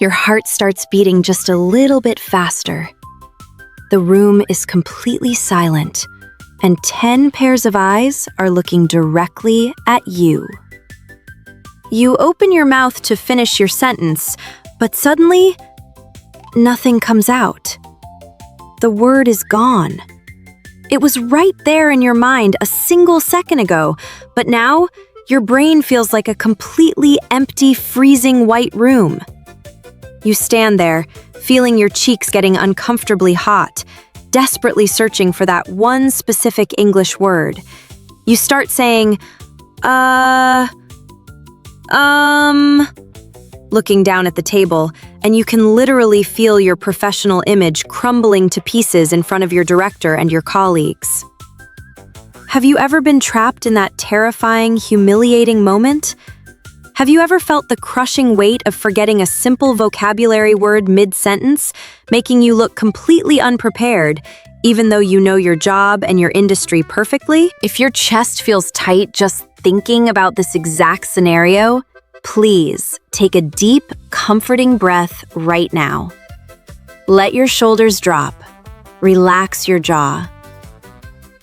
Your heart starts beating just a little bit faster. The room is completely silent, and 10 pairs of eyes are looking directly at you. You open your mouth to finish your sentence, but suddenly, nothing comes out. The word is gone. It was right there in your mind a single second ago, but now your brain feels like a completely empty, freezing white room. You stand there, feeling your cheeks getting uncomfortably hot, desperately searching for that one specific English word. You start saying, looking down at the table, and you can literally feel your professional image crumbling to pieces in front of your director and your colleagues. Have you ever been trapped in that terrifying, humiliating moment? Have you ever felt the crushing weight of forgetting a simple vocabulary word mid-sentence, making you look completely unprepared, even though you know your job and your industry perfectly? If your chest feels tight just thinking about this exact scenario, please take a deep, comforting breath right now. Let your shoulders drop. Relax your jaw.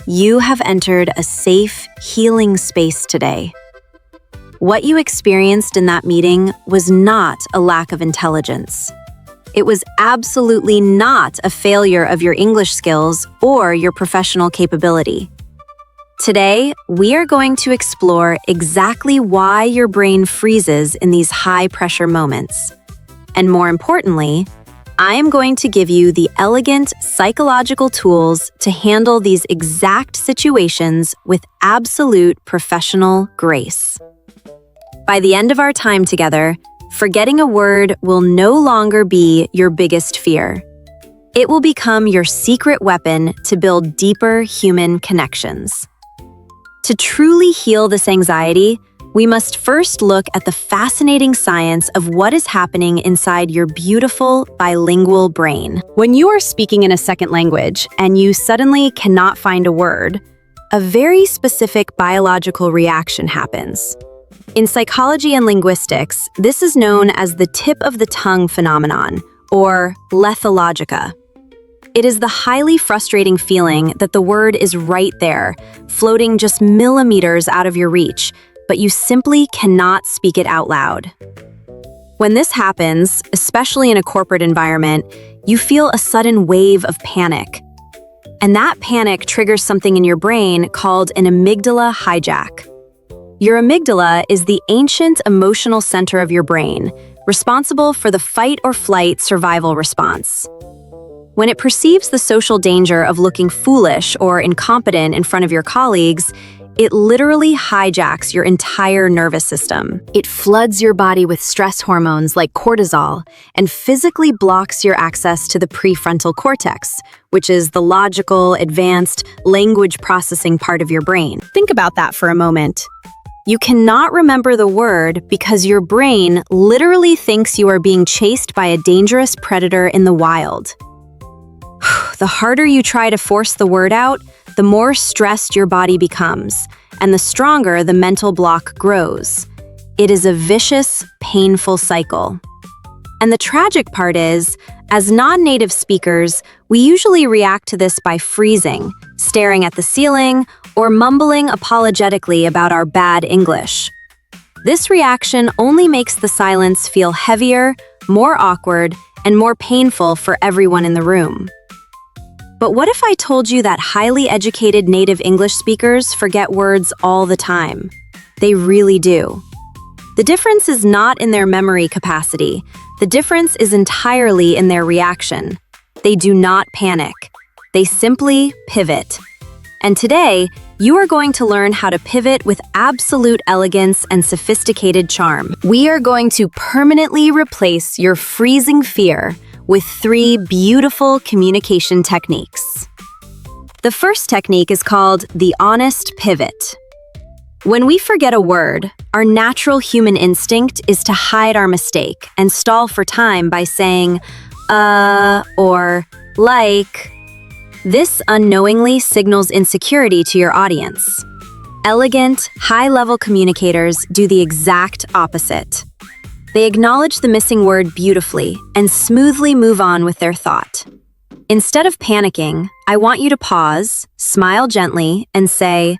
You have entered a safe, healing space today. What you experienced in that meeting was not a lack of intelligence. It was absolutely not a failure of your English skills or your professional capability. Today, we are going to explore exactly why your brain freezes in these high-pressure moments. And more importantly, I am going to give you the elegant psychological tools to handle these exact situations with absolute professional grace. By the end of our time together, forgetting a word will no longer be your biggest fear. It will become your secret weapon to build deeper human connections. To truly heal this anxiety, we must first look at the fascinating science of what is happening inside your beautiful bilingual brain. When you are speaking in a second language and you suddenly cannot find a word, a very specific biological reaction happens. In psychology and linguistics, this is known as the tip of the tongue phenomenon, or Lethologica. It is the highly frustrating feeling that the word is right there, floating just millimeters out of your reach, but you simply cannot speak it out loud. When this happens, especially in a corporate environment, you feel a sudden wave of panic. And that panic triggers something in your brain called an amygdala hijack. Your amygdala is the ancient emotional center of your brain, responsible for the fight or flight survival response. When it perceives the social danger of looking foolish or incompetent in front of your colleagues, it literally hijacks your entire nervous system. It floods your body with stress hormones like cortisol and physically blocks your access to the prefrontal cortex, which is the logical, advanced, language processing part of your brain. Think about that for a moment. You cannot remember the word because your brain literally thinks you are being chased by a dangerous predator in the wild. The harder you try to force the word out, the more stressed your body becomes, and the stronger the mental block grows. It is a vicious, painful cycle. And the tragic part is, as non-native speakers, we usually react to this by freezing, staring at the ceiling, or mumbling apologetically about our bad English. This reaction only makes the silence feel heavier, more awkward, and more painful for everyone in the room. But what if I told you that highly educated native English speakers forget words all the time? They really do. The difference is not in their memory capacity. The difference is entirely in their reaction. They do not panic. They simply pivot. And today, you are going to learn how to pivot with absolute elegance and sophisticated charm. We are going to permanently replace your freezing fear with 3 beautiful communication techniques. The first technique is called the honest pivot. When we forget a word, our natural human instinct is to hide our mistake and stall for time by saying, or like. This unknowingly signals insecurity to your audience. Elegant, high-level communicators do the exact opposite. They acknowledge the missing word beautifully and smoothly move on with their thought. Instead of panicking, I want you to pause, smile gently, and say,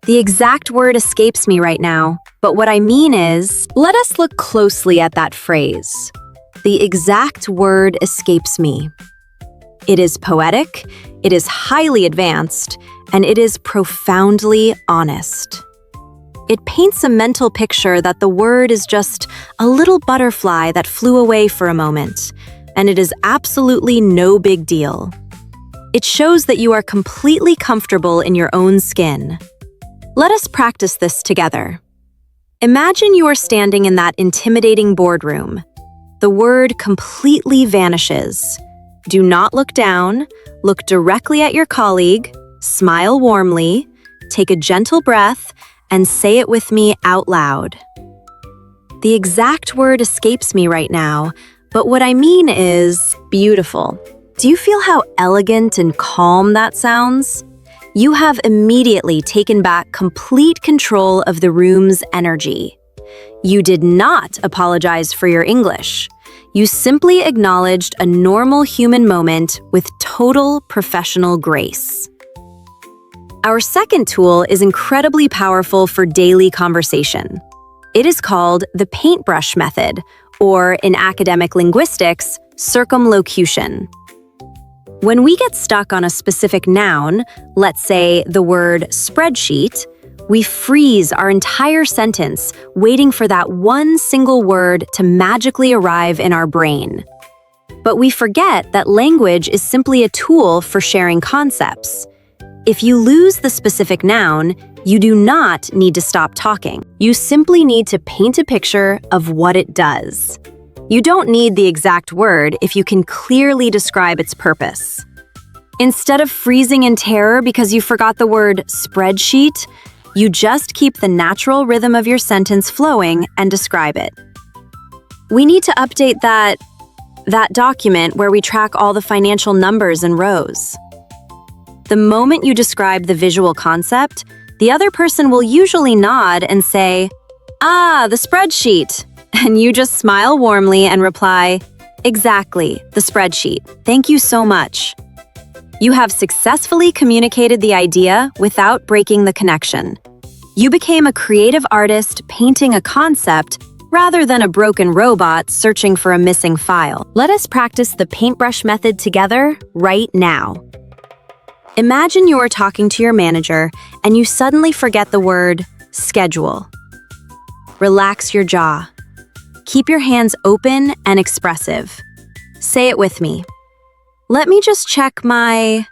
"The exact word escapes me right now, but what I mean is..." Let us look closely at that phrase. The exact word escapes me. It is poetic, it is highly advanced, and it is profoundly honest. It paints a mental picture that the word is just a little butterfly that flew away for a moment, and it is absolutely no big deal. It shows that you are completely comfortable in your own skin. Let us practice this together. Imagine you are standing in that intimidating boardroom. The word completely vanishes. Do not look down, look directly at your colleague, smile warmly, take a gentle breath, and say it with me out loud. The exact word escapes me right now, but what I mean is beautiful. Do you feel how elegant and calm that sounds? You have immediately taken back complete control of the room's energy. You did not apologize for your English. You simply acknowledged a normal human moment with total professional grace. Our second tool is incredibly powerful for daily conversation. It is called the Paintbrush method, or in academic linguistics, circumlocution. When we get stuck on a specific noun, let's say the word spreadsheet, we freeze our entire sentence, waiting for that one single word to magically arrive in our brain. But we forget that language is simply a tool for sharing concepts. If you lose the specific noun, you do not need to stop talking. You simply need to paint a picture of what it does. You don't need the exact word if you can clearly describe its purpose. Instead of freezing in terror because you forgot the word spreadsheet, you just keep the natural rhythm of your sentence flowing and describe it. We need to update that document where we track all the financial numbers and rows. The moment you describe the visual concept, the other person will usually nod and say, "Ah, the spreadsheet." And you just smile warmly and reply, "Exactly, the spreadsheet. Thank you so much." You have successfully communicated the idea without breaking the connection. You became a creative artist painting a concept rather than a broken robot searching for a missing file. Let us practice the paintbrush method together right now. Imagine you are talking to your manager and you suddenly forget the word schedule. Relax your jaw. Keep your hands open and expressive. Say it with me. Let me just check the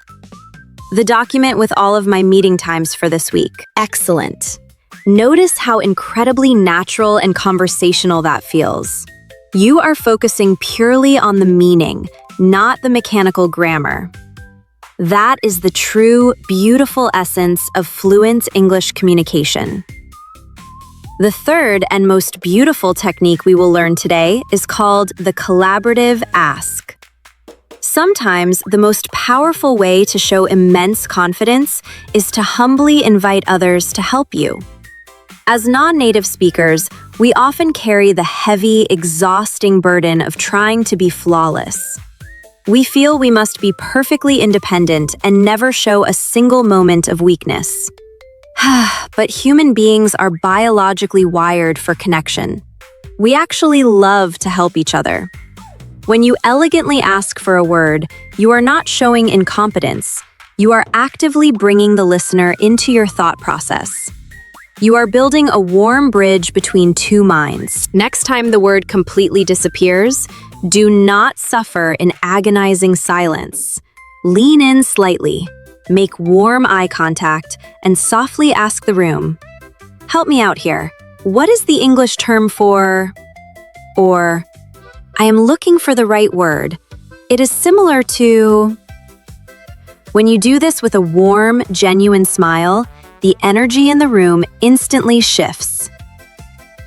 document with all of my meeting times for this week. Excellent. Notice how incredibly natural and conversational that feels. You are focusing purely on the meaning, not the mechanical grammar. That is the true, beautiful essence of fluent English communication. The third and most beautiful technique we will learn today is called the collaborative ask. Sometimes the most powerful way to show immense confidence is to humbly invite others to help you. As non-native speakers, we often carry the heavy, exhausting burden of trying to be flawless. We feel we must be perfectly independent and never show a single moment of weakness. But human beings are biologically wired for connection. We actually love to help each other. When you elegantly ask for a word, you are not showing incompetence. You are actively bringing the listener into your thought process. You are building a warm bridge between two minds. Next time the word completely disappears, do not suffer in agonizing silence. Lean in slightly, make warm eye contact, and softly ask the room, "Help me out here. What is the English term for..." Or, "I am looking for the right word. It is similar to..." When you do this with a warm, genuine smile, the energy in the room instantly shifts.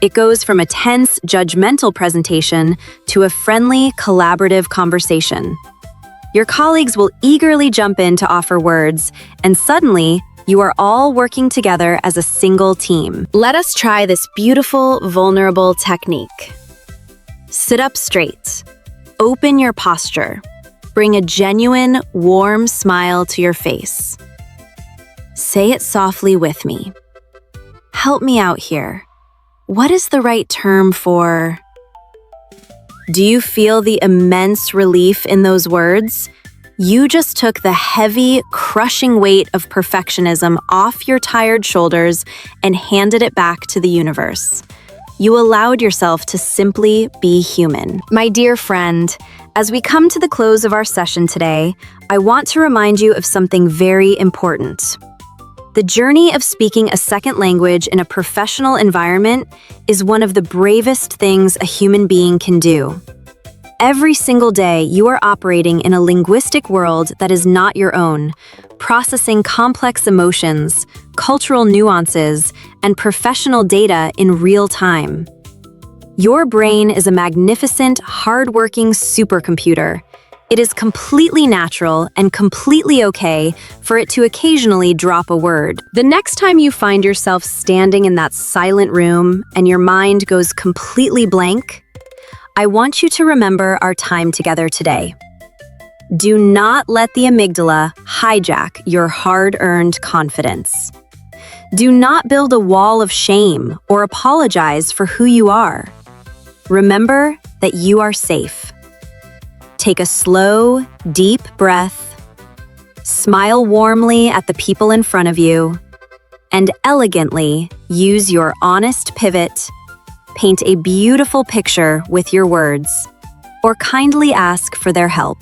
It goes from a tense, judgmental presentation to a friendly, collaborative conversation. Your colleagues will eagerly jump in to offer words, and suddenly, you are all working together as a single team. Let us try this beautiful, vulnerable technique. Sit up straight. Open your posture. Bring a genuine, warm smile to your face. Say it softly with me. Help me out here. What is the right term for... Do you feel the immense relief in those words? You just took the heavy, crushing weight of perfectionism off your tired shoulders and handed it back to the universe. You allowed yourself to simply be human. My dear friend, as we come to the close of our session today, I want to remind you of something very important. The journey of speaking a second language in a professional environment is one of the bravest things a human being can do. Every single day, you are operating in a linguistic world that is not your own, processing complex emotions, cultural nuances, and professional data in real time. Your brain is a magnificent, hardworking supercomputer. It is completely natural and completely okay for it to occasionally drop a word. The next time you find yourself standing in that silent room and your mind goes completely blank, I want you to remember our time together today. Do not let the amygdala hijack your hard-earned confidence. Do not build a wall of shame or apologize for who you are. Remember that you are safe. Take a slow, deep breath, smile warmly at the people in front of you, and elegantly use your honest pivot. Paint a beautiful picture with your words, or kindly ask for their help.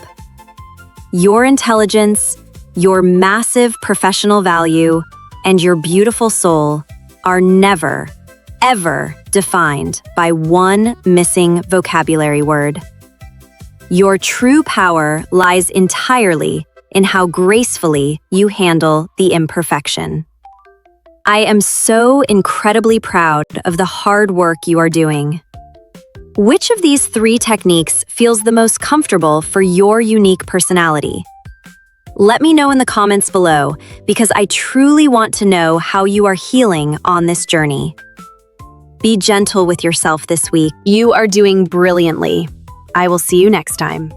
Your intelligence, your massive professional value, and your beautiful soul are never, ever defined by one missing vocabulary word. Your true power lies entirely in how gracefully you handle the imperfection. I am so incredibly proud of the hard work you are doing. Which of these 3 techniques feels the most comfortable for your unique personality? Let me know in the comments below, because I truly want to know how you are healing on this journey. Be gentle with yourself this week. You are doing brilliantly. I will see you next time.